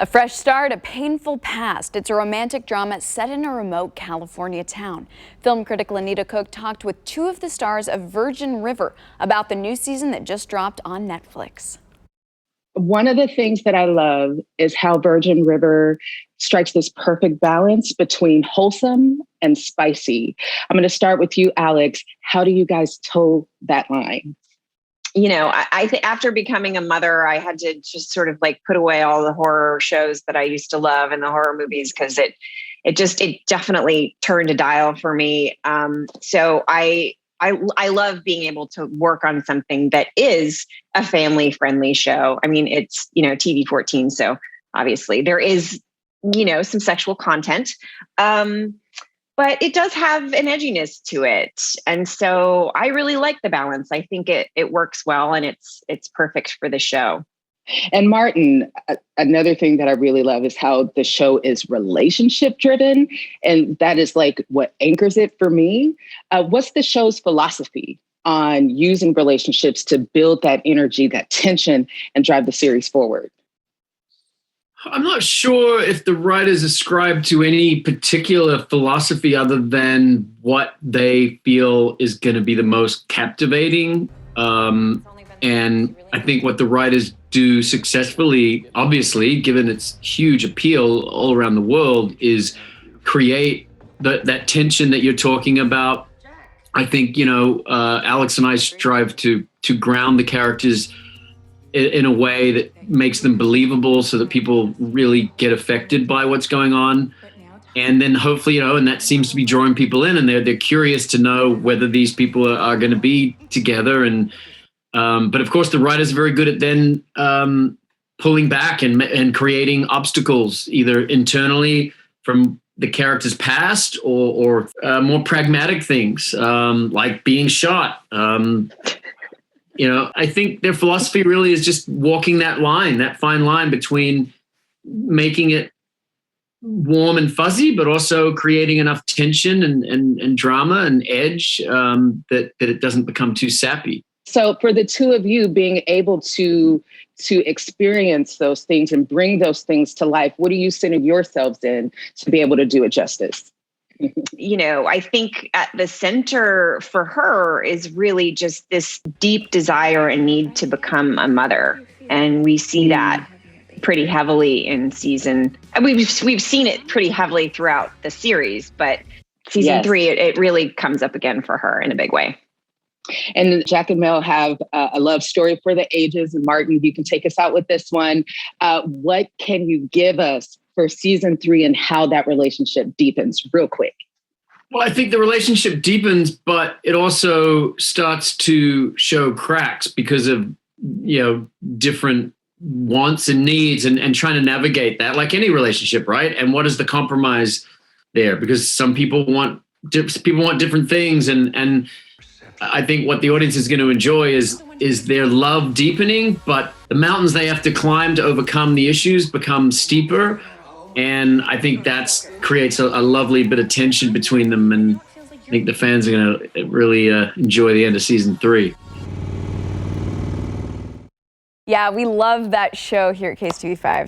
A fresh start, a painful past. It's a romantic drama set in a remote California town. Film critic Lonita Cook talked with two of the stars of Virgin River about the new season that just dropped on Netflix. One of the things that I love is how Virgin River strikes this perfect balance between wholesome and spicy. I'm going to start with you, Alex. How do you guys toe that line? You know, I think after becoming a mother, I had to just sort of like put away all the horror shows that I used to love and the horror movies because it definitely turned a dial for me. So I love being able to work on something that is a family friendly show. I mean, it's, TV 14. So obviously there is, some sexual content. But it does have an edginess to it. And so I really like the balance. I think it works well and it's perfect for the show. And Martin, another thing that I really love is how the show is relationship driven. And that is like what anchors it for me. What's the show's philosophy on using relationships to build that energy, that tension, and drive the series forward? I'm not sure if the writers ascribe to any particular philosophy other than what they feel is going to be the most captivating. And I think what the writers do successfully, obviously, given its huge appeal all around the world, is create that tension that you're talking about. I think, Alex and I strive to ground the characters in a way that makes them believable so that people really get affected by what's going on. And then hopefully, and that seems to be drawing people in and they're curious to know whether these people are going to be together. And, but of course the writers are very good at then pulling back and creating obstacles either internally from the character's past or more pragmatic things like being shot. I think their philosophy really is just walking that fine line between making it warm and fuzzy, but also creating enough tension and drama and edge that it doesn't become too sappy. So for the two of you being able to experience those things and bring those things to life, what do you center yourselves in to be able to do it justice? I think at the center for her is really just this deep desire and need to become a mother. And we see that pretty heavily in season. We've seen it pretty heavily throughout the series, but season 3, it really comes up again for her in a big way. And Jack and Mel have a love story for the ages. And Martin, you can take us out with this one. What can you give us for season 3 and how that relationship deepens real quick? Well, I think the relationship deepens, but it also starts to show cracks because of, different wants and needs and trying to navigate that like any relationship, right? And what is the compromise there? Because some people want different things. And I think what the audience is going to enjoy is their love deepening, but the mountains they have to climb to overcome the issues become steeper. And I think that creates a lovely bit of tension between them. And I think the fans are going to really enjoy the end of season 3. Yeah, we love that show here at KSTV5.